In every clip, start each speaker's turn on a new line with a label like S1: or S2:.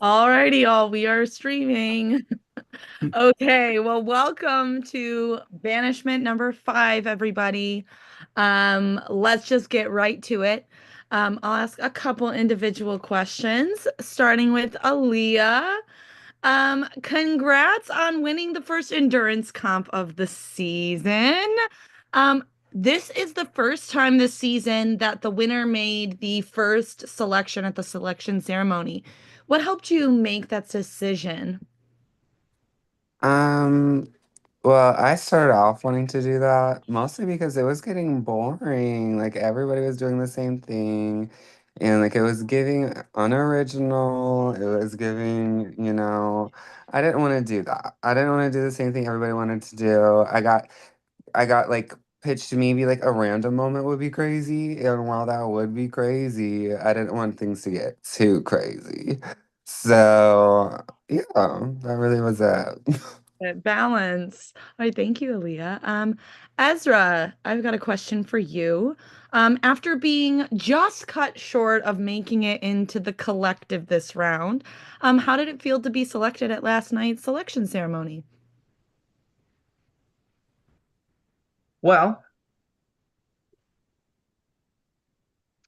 S1: Alrighty, all we are streaming. Okay, well, welcome to Banishment number 5, everybody. Let's just get right to it. I'll ask a couple individual questions, starting with Aaliyah. Congrats on winning the first endurance comp of the season. This is the first time this season that the winner made the first selection at the selection ceremony. What helped you make that decision?
S2: Um, well, I started off wanting to do that mostly because it was getting boring. Like everybody was doing the same thing, and like it was giving unoriginal. It was giving, I didn't want to do that. I didn't want to do the same thing everybody wanted to do. I got like pitched to maybe like a random moment would be crazy, and while that would be crazy, I didn't want things to get too crazy. So, yeah, that really was it.
S1: Balance. All right, thank you, Aaliyah. Ezra, I've got a question for you. After being just cut short of making it into the collective this round, how did it feel to be selected at last night's selection ceremony?
S3: Well,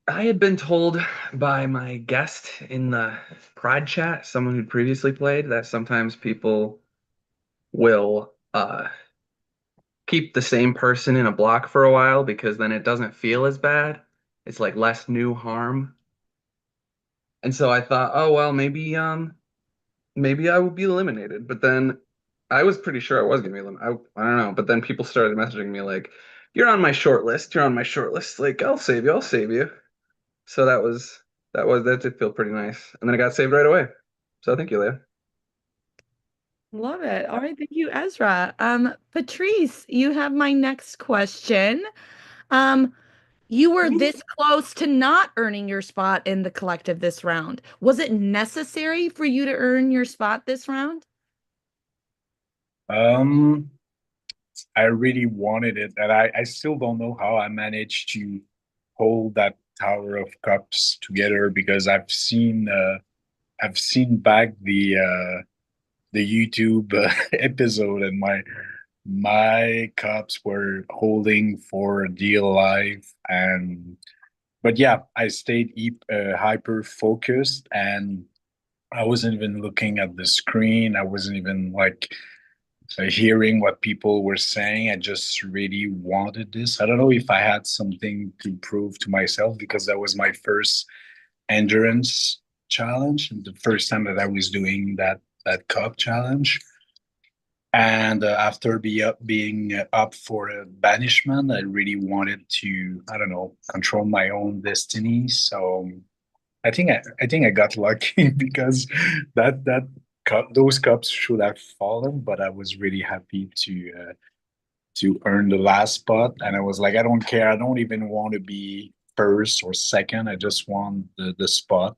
S3: I had been told by my guest in the Pride chat, someone who'd previously played, that sometimes people will keep the same person in a block for a while because then it doesn't feel as bad. It's like less new harm. And so I thought, oh well, maybe I would be eliminated. But then I was pretty sure I was gonna be eliminated. I don't know. But then people started messaging me like, "You're on my short list. You're on my short list. Like, I'll save you. I'll save you." So that did feel pretty nice. And then I got saved right away. So thank you, Leah.
S1: Love it. All right, thank you, Ezra. Patrice, you have my next question. Um, you were this close to not earning your spot in the collective this round. Was it necessary for you to earn your spot this round?
S4: Um, I really wanted it, and I still don't know how I managed to hold that Tower of Cups together because I've seen back the YouTube episode, and my cups were holding for dear life. And but yeah, I stayed hyper focused, and I wasn't even looking at the screen. I wasn't even like hearing what people were saying. I just really wanted this. I don't know if I had something to prove to myself because that was my first endurance challenge, the first time that I was doing that cup challenge. And after being up for a banishment, I really wanted to, I don't know, control my own destiny. So I think I got lucky because that those cups should have fallen, but I was really happy to earn the last spot. And I was like, I don't care. I don't even want to be first or second. I just want the spot.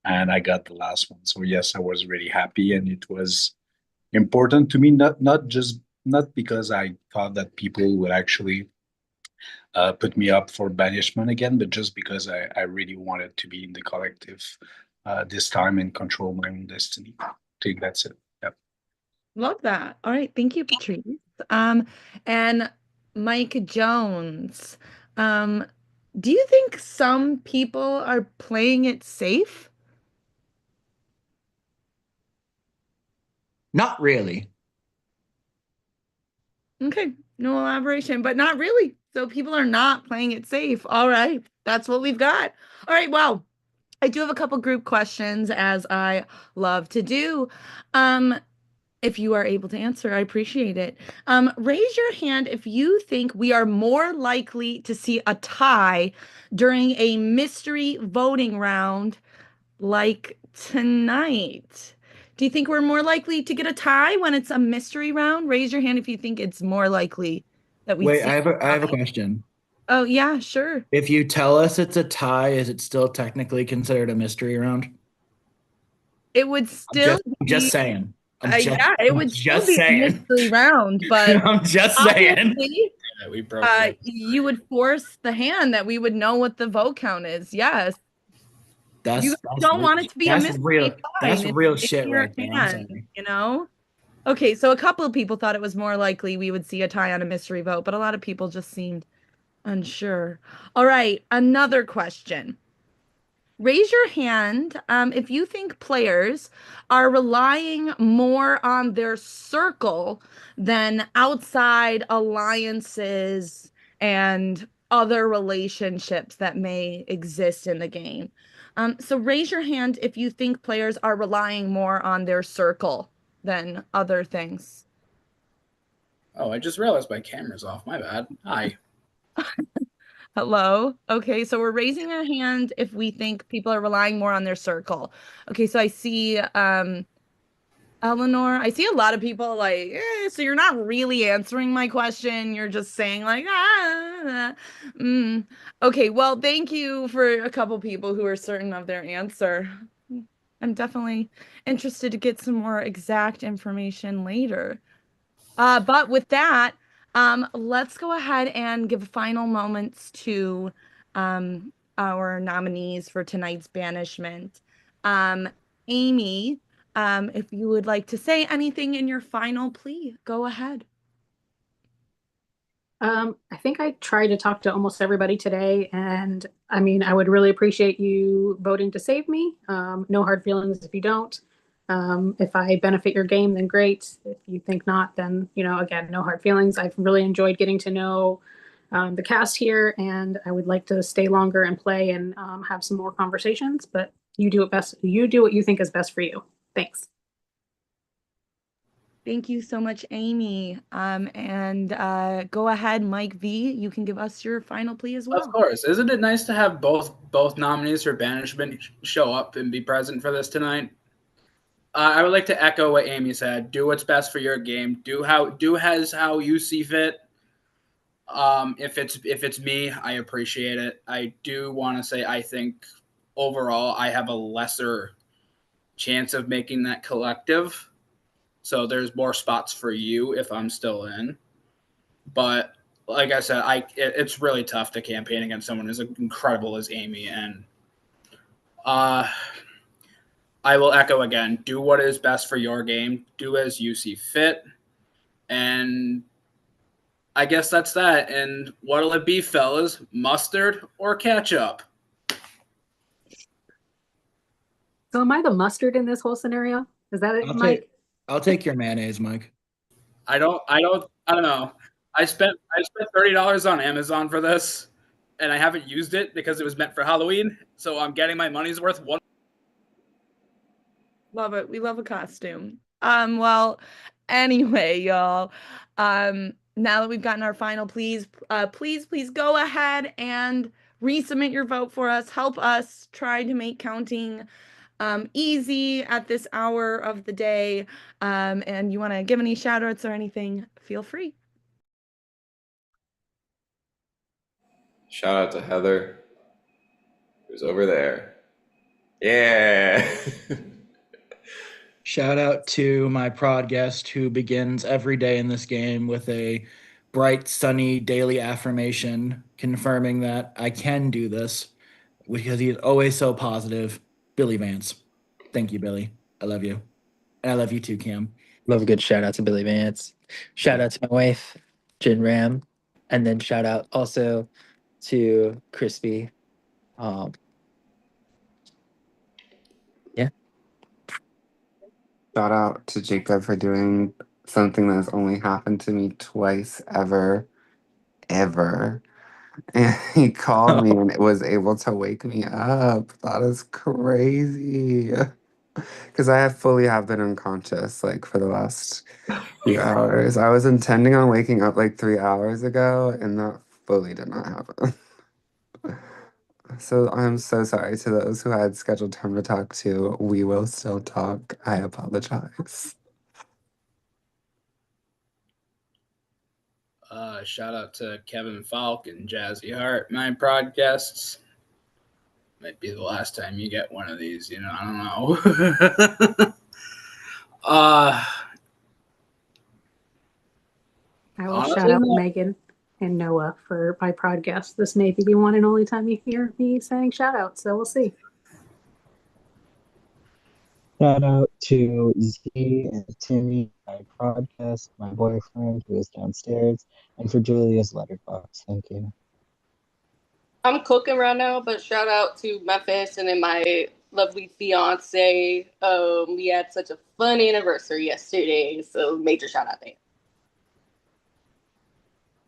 S4: And I got the last one. So yes, I was really happy. And it was important to me, not because I thought that people would actually put me up for banishment again, but just because I really wanted to be in the collective this time and control my own destiny. I think that's it. Yep.
S1: Love that. All right, thank you, Patrice. Um, and Mike Jones. Um, do you think some people are playing it safe?
S5: Not really.
S1: Okay, no elaboration, but not really. So people are not playing it safe. All right, that's what we've got. All right, well, I do have a couple group questions as I love to do. Um, if you are able to answer, I appreciate it. Raise your hand if you think we are more likely to see a tie during a mystery voting round like tonight. Do you think we're more likely to get a tie when it's a mystery round? Raise your hand if you think it's more likely that we'd
S5: Wait,
S1: see
S5: I
S1: a
S5: have a
S1: tie.
S5: question.
S1: Oh, yeah, sure.
S5: If you tell us it's a tie, is it still technically considered a mystery round?
S1: It would
S5: I'm
S1: still
S5: just
S1: be,
S5: saying.
S1: yeah, it
S5: I'm
S1: would still
S5: just
S1: be a
S5: saying.
S1: mystery round, but
S5: I'm just saying.
S1: obviously,
S4: Yeah, we broke that.
S1: you would force the hand that we would know what the vote count is. Yes. You
S5: that's
S1: don't want it to be a
S5: that's real
S1: mystery,
S5: that's
S1: fine.
S5: real
S1: It's in
S5: shit
S1: your
S5: right there. I'm
S1: hand,
S5: sorry.
S1: you know? Okay, so a couple of people thought it was more likely we would see a tie on a mystery vote, but a lot of people just seemed unsure. All right, another question. Raise your hand if you think players are relying more on their circle than outside alliances and other relationships that may exist in the game. So raise your hand if you think players are relying more on their circle than other things.
S6: Oh, I just realized my camera's off. My bad. Hi.
S1: Hello. Okay, so we're raising a hand if we think people are relying more on their circle. Okay, so I see Eleanor, I see a lot of people like, so you're not really answering my question. You're just saying like, Okay, well, thank you for a couple people who are certain of their answer. I'm definitely interested to get some more exact information later. But with that, let's go ahead and give final moments to our nominees for tonight's banishment. Amy, if you would like to say anything in your final plea, go ahead.
S7: I think I tried to talk to almost everybody today, and I mean, I would really appreciate you voting to save me. No hard feelings if you don't. If I benefit your game, then great. If you think not, then, again, no hard feelings. I've really enjoyed getting to know the cast here, and I would like to stay longer and play and have some more conversations, but you do it best. You do what you think is best for you. Thanks.
S1: Thank you so much, Amy. And go ahead, Mike V. You can give us your final plea as well.
S6: Of course. Isn't it nice to have both nominees for banishment show up and be present for this tonight? I would like to echo what Amy said. Do what's best for your game. Do how you see fit. If it's me, I appreciate it. I do want to say I think overall I have a lesser chance of making that collective. So there's more spots for you if I'm still in. But like I said, it's really tough to campaign against someone as incredible as Amy, and I will echo again: do what is best for your game, do as you see fit, and I guess that's that. And what'll it be, fellas? Mustard or ketchup?
S7: So am I the mustard in this whole scenario? Is that it,
S5: I'll
S7: Mike?
S5: take I'll take your mayonnaise, Mike.
S6: I don't know. I spent $30 on Amazon for this, and I haven't used it because it was meant for Halloween. So I'm getting my money's worth.
S1: Love it. We love a costume. Well, anyway, y'all. Now that we've gotten our final please, please go ahead and resubmit your vote for us. Help us try to make counting easy at this hour of the day. And you want to give any shout outs or anything, feel free.
S8: Shout out to Heather, who's over there. Yeah.
S5: Shout out to my prod guest who begins every day in this game with a bright, sunny daily affirmation confirming that I can do this because he's always so positive. Billy Vance. Thank you, Billy. I love you. And I love you too, Cam.
S9: Love a good shout out to Billy Vance. Shout out to my wife, Jen Ram. And then shout out also to Crispy. Um, yeah.
S2: Shout out to Jacob for doing something that has only happened to me twice ever. And he called me and was able to wake me up. That is crazy. Because I have been unconscious like for the last few hours. I was intending on waking up like 3 hours ago, and that fully did not happen. So I'm so sorry to those who had scheduled time to talk to. We will still talk. I apologize.
S6: Shout out to Kevin Falk and Jazzy Hart, my prod guests. Might be the last time you get one of these, I don't know.
S7: I will shout
S6: Honestly,
S7: out
S6: no.
S7: Megan and Noah for my podcast. This may be the one and only time you hear me saying shout out, so we'll see.
S10: Shout out to Z and Timmy, my podcast, my boyfriend who is downstairs, and for Julia's letterbox. Thank you.
S11: I'm cooking right now, but shout out to my fashion and my lovely fiance. We had such a fun anniversary yesterday, so major shout out there.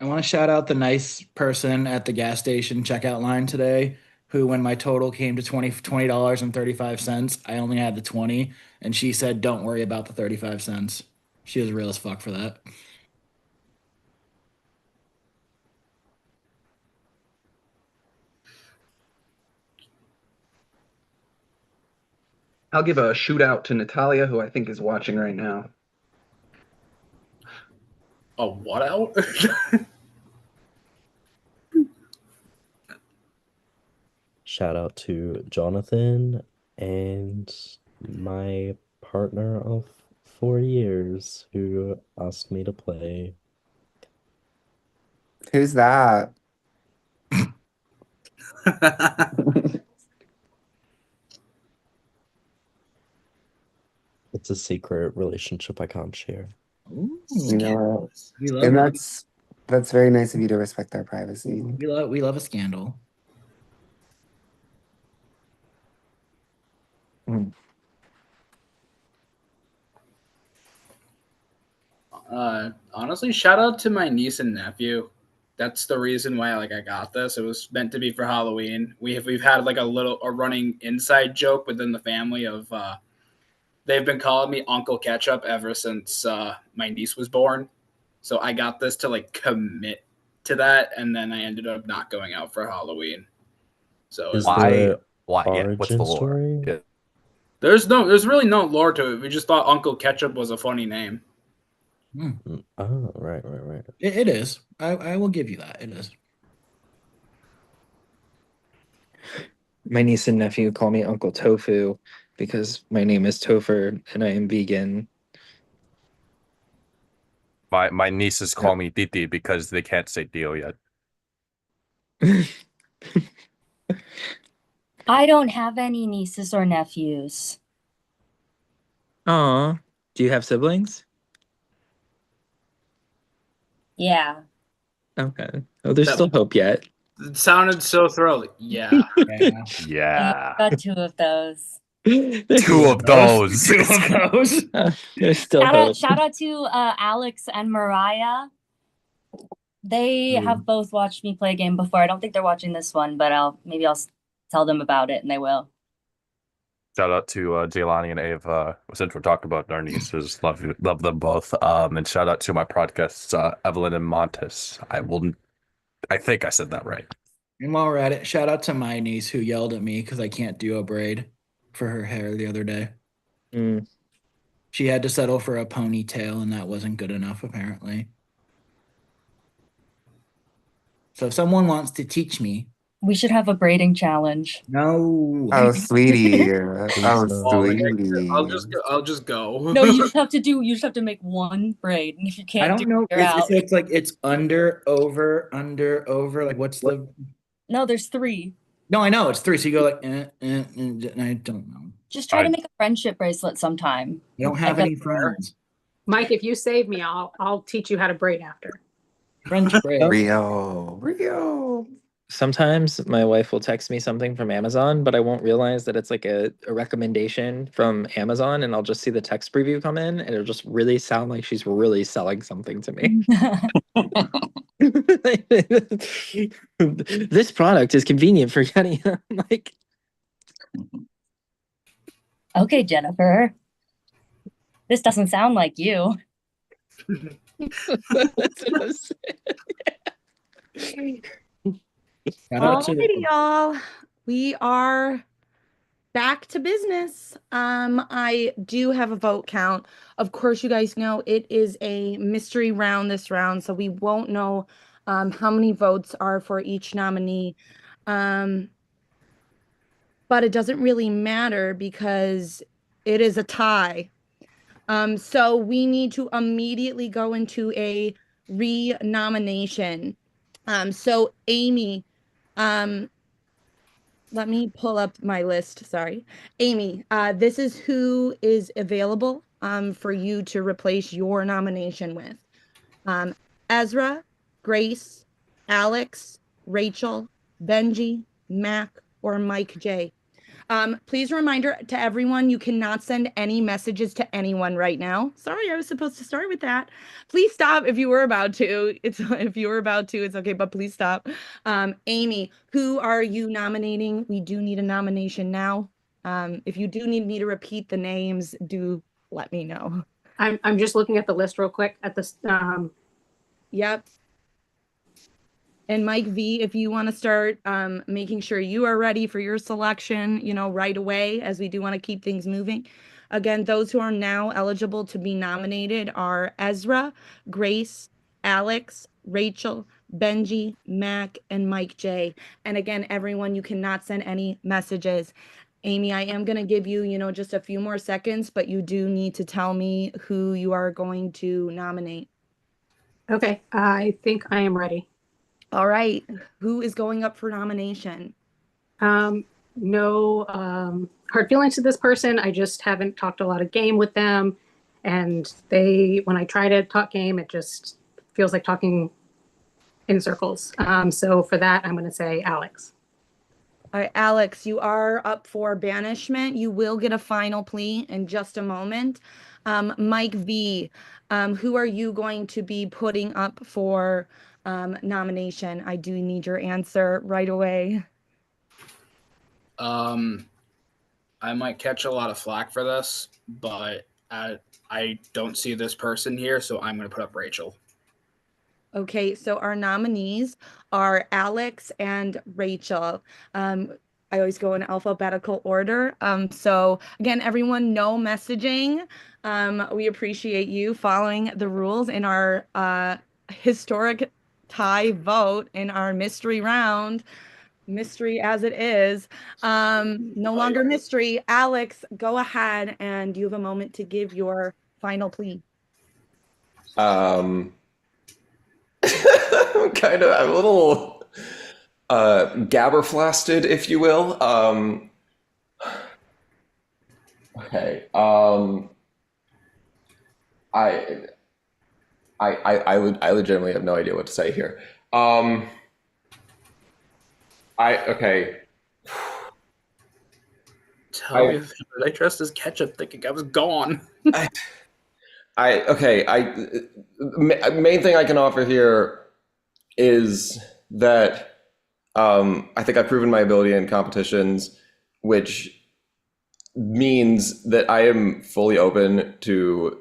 S5: I want to shout out the nice person at the gas station checkout line today who, when my total came to $20.35, I only had the 20, and she said, "Don't worry about the 35 cents." She was real as fuck for that.
S3: I'll give a shoot out to Natalia, who I think is watching right now.
S6: A what out?
S12: Shout out to Jonathan and my partner of 4 years who asked me to play.
S2: Who's that?
S12: It's a secret relationship I can't share.
S5: Ooh,
S2: You know,
S5: we love
S2: and
S5: it.
S2: that's very nice of you to respect our privacy.
S5: We love a scandal.
S6: Honestly, shout out to my niece and nephew. That's the reason why I got this. It was meant to be for Halloween. We've had like a running inside joke within the family of they've been calling me Uncle Ketchup ever since my niece was born. So I got this to like commit to that, and then I ended up not going out for Halloween. So
S12: Is
S13: Why?
S12: there
S13: Why? Yeah. What's the
S12: origin
S13: lore?
S12: story?
S13: Yeah.
S6: there's really no lore to it. We just thought Uncle Ketchup was a funny name.
S12: Oh, right.
S5: It is. I will give you that. It is.
S9: My niece and nephew call me Uncle Tofu because my name is Topher and I am vegan.
S13: My nieces call me Titi because they can't say Dio yet.
S14: I don't have any nieces or nephews.
S9: Aw. Do you have siblings?
S14: Yeah.
S9: Okay. Oh, there's still hope yet.
S6: It sounded so thrilled. Yeah.
S13: Yeah.
S14: Got two of those.
S13: Two of those.
S5: Two of those.
S9: There's still hope.
S14: Shout out to Alex and Mariah. They have both watched me play a game before. I don't think they're watching this one, but I'll tell them about it and they will.
S13: Shout out to Jaylani and Ava. Since we're talking about our nieces, love them both. And shout out to my podcast, Evelyn and Montes. I think I said that right.
S5: And while we're at it, shout out to my niece who yelled at me because I can't do a braid for her hair the other day. She had to settle for a ponytail, and that wasn't good enough, apparently. So if someone wants to teach me,
S14: we should have a braiding challenge.
S5: No.
S2: Oh, sweetie. Oh, sweetie.
S6: I'll just go.
S14: No, you just have to make one braid, and if you can't,
S5: I don't know.
S14: it's
S5: like it's under, over. Like what's the?
S14: No, there's 3.
S5: No, I know it's 3. So you go like, and I don't know.
S14: Just try to make a friendship bracelet sometime.
S5: I don't have any friends.
S7: Mike, if you save me, I'll teach you how to braid after.
S5: French braid.
S2: Rio.
S9: Sometimes my wife will text me something from Amazon, but I won't realize that it's like a recommendation from Amazon, and I'll just see the text preview come in, and it'll just really sound like she's really selling something to me. This product is convenient for getting like.
S14: Okay, Jennifer. This doesn't sound like you.
S9: That's what I'm saying.
S1: Alrighty, y'all. We are back to business. I do have a vote count. Of course, you guys know it is a mystery round this round, so we won't know how many votes are for each nominee. But it doesn't really matter because it is a tie. So we need to immediately go into a re-nomination. So Amy, Let me pull up my list. Sorry. Amy, this is who is available for you to replace your nomination with. Um, Ezra, Grace, Alex, Rachel, Benji, Mac, or Mike J. Please reminder to everyone, you cannot send any messages to anyone right now. Sorry, I was supposed to start with that. Please stop if you were about to. If you were about to, it's okay, but please stop. Amy, who are you nominating? We do need a nomination now. If you do need me to repeat the names, do let me know.
S7: I'm just looking at the list real quick at this.
S1: Yep. And Mike V, if you want to start making sure you are ready for your selection, right away, as we do want to keep things moving. Again, those who are now eligible to be nominated are Ezra, Grace, Alex, Rachel, Benji, Mac, and Mike J. And again, everyone, you cannot send any messages. Amy, I am going to give you, just a few more seconds, but you do need to tell me who you are going to nominate.
S7: Okay, I think I am ready.
S1: All right. Who is going up for nomination?
S7: No hard feelings to this person. I just haven't talked a lot of game with them. And when I try to talk game, it just feels like talking in circles. So for that, I'm going to say Alex.
S1: All right, Alex, you are up for banishment. You will get a final plea in just a moment. Mike V, who are you going to be putting up for nomination? I do need your answer right away.
S6: I might catch a lot of flack for this, but I don't see this person here, so I'm going to put up Rachel.
S1: Okay, so our nominees are Alex and Rachel. I always go in alphabetical order. So again, everyone, no messaging. We appreciate you following the rules in our historic tie vote in our mystery round. Mystery as it is. No longer mystery. Alex, go ahead and you have a moment to give your final plea.
S8: I'm a little gabberflasted, if you will. Okay. I legitimately have no idea what to say here. Okay.
S6: Tell me, I trust his ketchup thinking I was gone.
S8: Main thing I can offer here is that I think I've proven my ability in competitions, which means that I am fully open to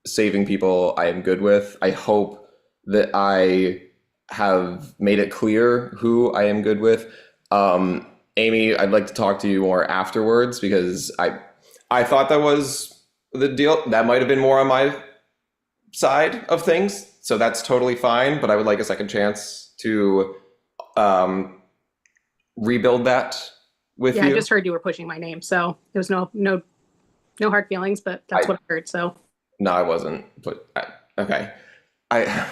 S8: saving people I am good with. I hope that I have made it clear who I am good with. Amy, I'd like to talk to you more afterwards because I thought that was the deal. That might have been more on my side of things, so that's totally fine. But I would like a second chance to rebuild that with you.
S7: Yeah, I just heard you were pushing my name, so there was no hard feelings, but that's what I heard. So
S8: no, I wasn't. But okay, okay.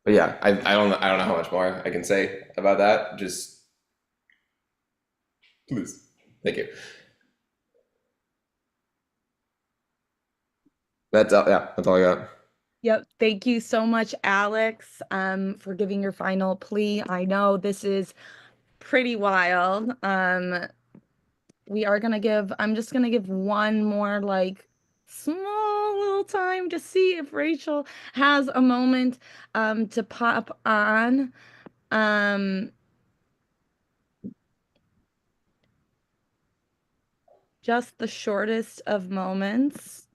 S8: But yeah, I don't know how much more I can say about that. Just please, thank you. That's all. Yeah, that's all I got.
S1: Yep. Thank you so much, Alex, for giving your final plea. I know this is pretty wild. I'm just gonna give one more small little time to see if Rachel has a moment to pop on. Just the shortest of moments.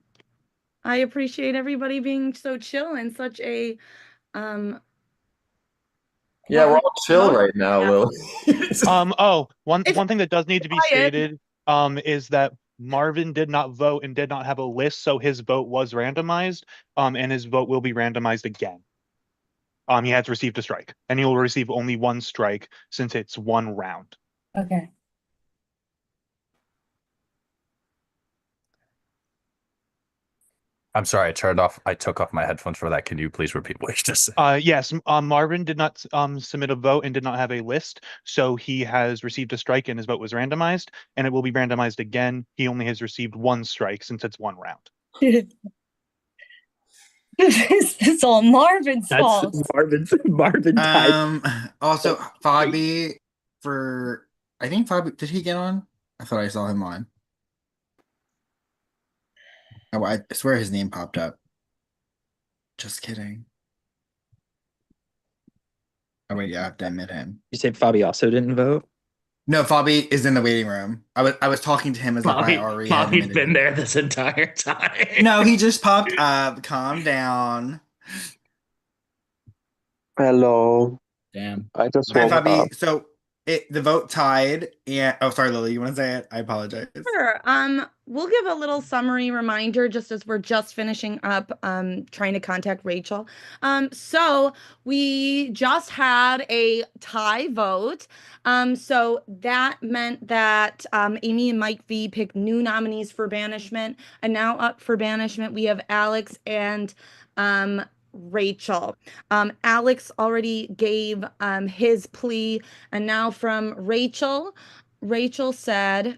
S1: I appreciate everybody being so chill and such a
S8: Yeah, we're all chill right now, Lily.
S15: One thing that does need to be stated is that Marvin did not vote and did not have a list, so his vote was randomized, and his vote will be randomized again. He has received a strike, and he will receive only one strike since it's one round.
S14: Okay.
S13: I'm sorry, I took off my headphones for that. Can you please repeat what you just said?
S15: Yes, Marvin did not submit a vote and did not have a list, so he has received a strike and his vote was randomized, and it will be randomized again. He only has received one strike since it's one round.
S14: It's all Marvin's fault.
S9: Marvin tied.
S16: Also, Fabi for I think Fabi did he get on? I thought I saw him on. Oh, I swear his name popped up. Just kidding. Oh wait, yeah, I have to admit him.
S9: You say Fabi also didn't vote?
S16: No, Fabi is in the waiting room. I was talking to him as if I already had
S5: Fabi's
S16: admitted
S5: been
S16: him.
S5: there this entire time.
S16: No, he just popped up. Calm down.
S17: Hello.
S5: Damn.
S17: I just
S16: Hi,
S17: woke up.
S16: Fabi. So the vote tied, and oh, sorry, Lily, you want to say it? I apologize.
S1: Sure. We'll give a little summary reminder just as we're just finishing up trying to contact Rachel. So we just had a tie vote. So that meant that Amy and Mike V picked new nominees for Banishment, and now up for Banishment we have Alex and Rachel. Alex already gave his plea, and now from Rachel. Rachel said,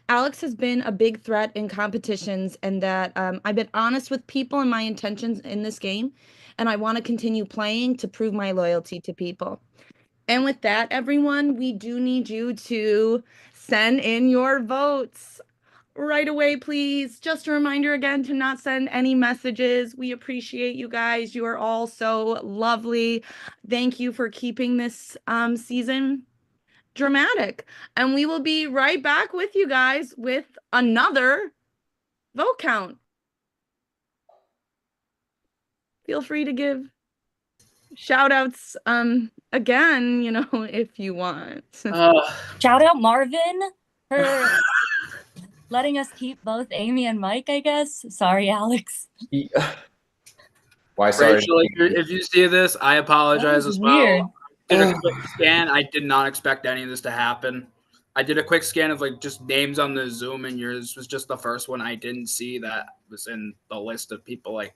S1: Alex has been a big threat in competitions, and that I've been honest with people and my intentions in this game, and I want to continue playing to prove my loyalty to people. And with that, everyone, we do need you to send in your votes right away, please. Just a reminder again to not send any messages. We appreciate you guys. You are all so lovely. Thank you for keeping this season dramatic. And we will be right back with you guys with another vote count. Feel free to give shout outs again, if you want.
S14: Shout out Marvin for letting us keep both Amy and Mike, I guess. Sorry, Alex.
S8: Why sorry?
S6: Rachel, if you see this, I apologize as
S14: weird.
S6: well. Did a quick scan. I did not expect any of this to happen. I did a quick scan of just names on the Zoom, and yours was just the first one I didn't see that was in the list of people I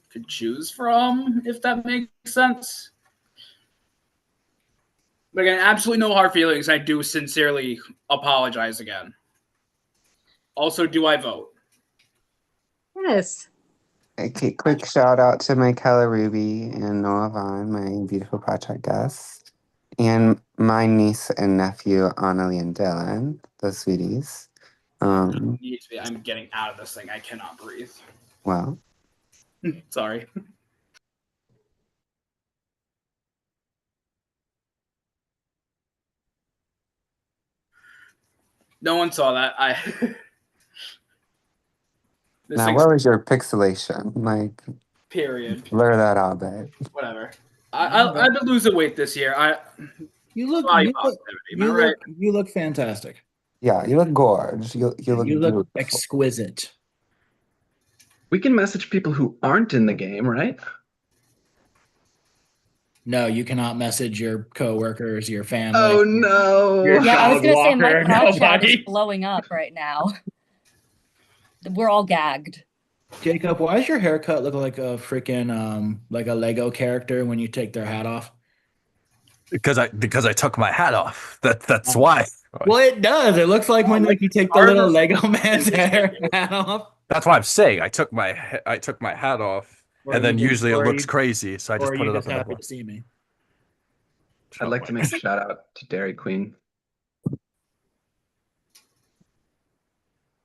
S6: could choose from, if that makes sense. But again, absolutely no hard feelings. I do sincerely apologize again. Also, do I vote?
S7: Yes.
S2: Okay, quick shout out to Michaela Ruby and Noah Vaughn, my beautiful project guests, and my niece and nephew, Annalie and Dylan, the sweeties.
S6: I'm getting out of this thing. I cannot breathe.
S2: Well,
S6: Sorry. No one saw that.
S2: now what was your pixelation? Like,
S6: period.
S2: blur that out, babe.
S6: Whatever. I've been losing weight this year.
S5: You look you look fantastic.
S2: Yeah, you look gorge. You look beautiful.
S5: Exquisite.
S3: We can message people who aren't in the game, right?
S5: No, you cannot message your coworkers, your family.
S3: Oh no!
S14: Yeah, I was gonna say my pod chat is blowing up right now. We're all gagged.
S5: Jacob, why does your haircut look like a freaking like a Lego character when you take their hat off?
S13: Because I took my hat off. That's why.
S5: Well, it does. It looks like when you take the little Lego man's hat off.
S13: That's why I'm saying I took my hat off, and then usually it looks crazy, so I just put it up in the
S5: happy to see me.
S3: I'd like to make a shout out to Dairy Queen.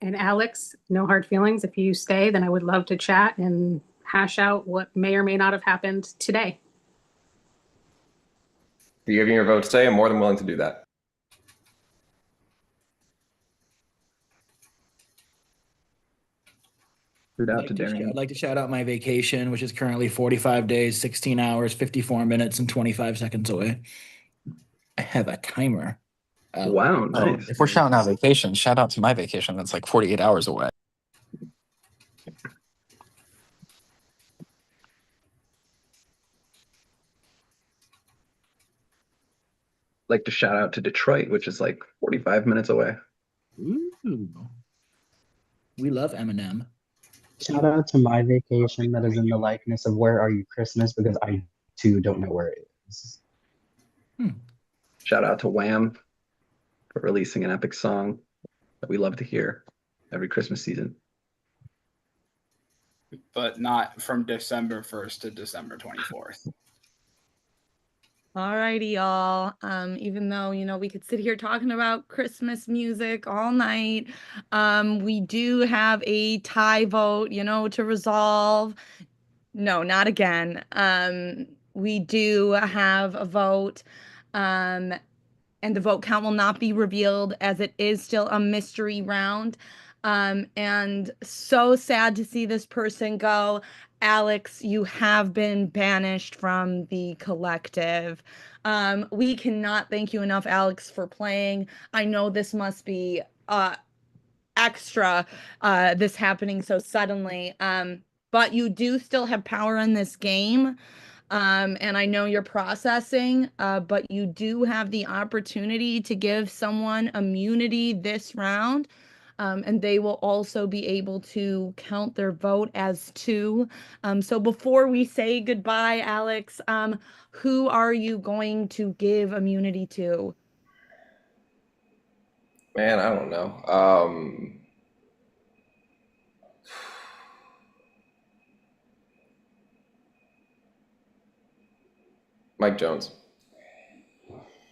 S7: And Alex, no hard feelings. If you stay, then I would love to chat and hash out what may or may not have happened today.
S8: If you're giving your vote today, I'm more than willing to do that.
S5: I'd like to shout out my vacation, which is currently 45 days, 16 hours, 54 minutes, and 25 seconds away. I have a timer.
S3: Wow, nice.
S9: If we're shouting out vacation, shout out to my vacation. That's like 48 hours away.
S3: Like to shout out to Detroit, which is like 45 minutes away.
S5: Ooh. We love Eminem.
S10: Shout out to my vacation that is in the likeness of Where Are You Christmas, because I too don't know where it is.
S3: Shout out to Wham for releasing an epic song that we love to hear every Christmas season.
S6: But not from December 1st to December 24th.
S1: Alrighty, y'all. Even though, we could sit here talking about Christmas music all night, we do have a tie vote, to resolve. No, not again. We do have a vote, and the vote count will not be revealed as it is still a mystery round. And so sad to see this person go. Alex, you have been banished from the collective. We cannot thank you enough, Alex, for playing. I know this must be extra, this happening so suddenly. But you do still have power in this game. And I know you're processing, but you do have the opportunity to give someone immunity this round. And they will also be able to count their vote as two. So before we say goodbye, Alex, who are you going to give immunity to?
S8: Man, I don't know. Mike Jones.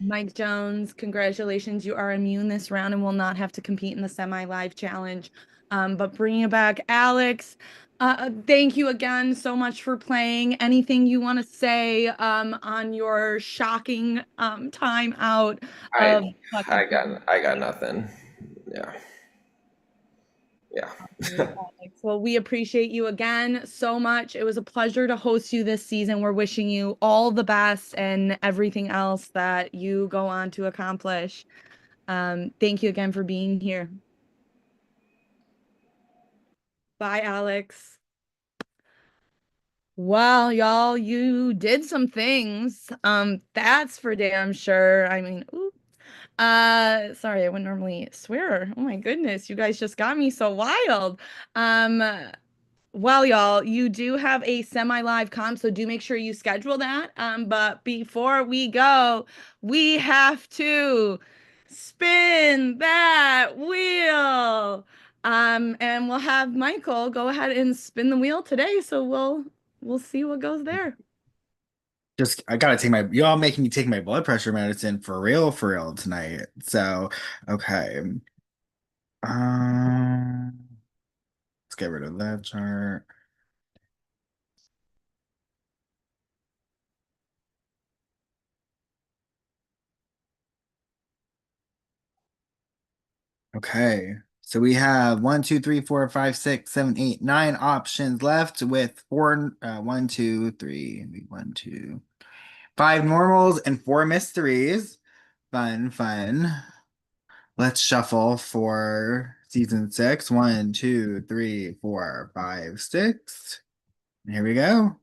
S1: Mike Jones, congratulations. You are immune this round and will not have to compete in the semi-live challenge. But bringing it back, Alex, thank you again so much for playing. Anything you want to say on your shocking time out of
S8: I got nothing. Yeah.
S1: Alex. Well, we appreciate you again so much. It was a pleasure to host you this season. We're wishing you all the best and everything else that you go on to accomplish. Thank you again for being here. Bye, Alex. Well, y'all, you did some things. That's for damn sure. I mean, ooh. Sorry, I wouldn't normally swear. Oh my goodness, you guys just got me so wild. Well, y'all, you do have a semi-live comp, so do make sure you schedule that. But before we go, we have to spin that wheel. And we'll have Michael go ahead and spin the wheel today, so we'll see what goes there.
S16: I gotta take y'all making me take my blood pressure medicine for real tonight. So, okay. Let's get rid of that chart. Okay. So we have 1, 2, 3, 4, 5, 6, 7, 8, 9 options left with 4, 1, 2, 3, 1, 2, 5 normals and 4 mysteries. Fun. Let's shuffle for season 6. 1, 2, 3, 4, 5, 6. And here we go.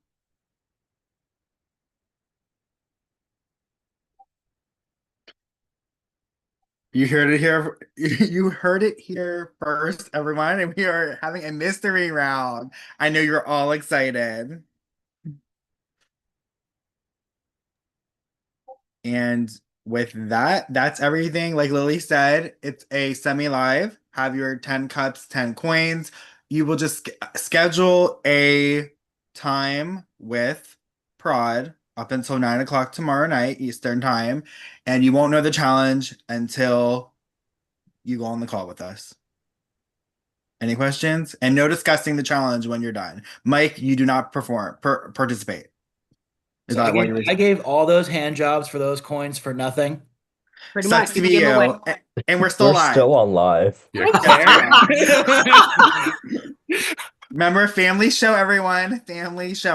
S16: You heard it here. You heard it here first, everyone. And we are having a mystery round. I know you're all excited. And with that, that's everything. Like Lily said, it's a semi-live. Have your 10 cups, 10 coins. You will just schedule a time with Prod up until 9 o'clock tomorrow night, Eastern time. And you won't know the challenge until you go on the call with us. Any questions? And no discussing the challenge when you're done. Mike, you do not participate. Is
S5: So
S16: that what you're
S5: I gave all those hand jobs for those coins for nothing.
S7: Pretty
S16: Sucks
S7: much.
S16: to be you. And we're still live.
S12: Still on live.
S16: Remember, family show, everyone. Family show.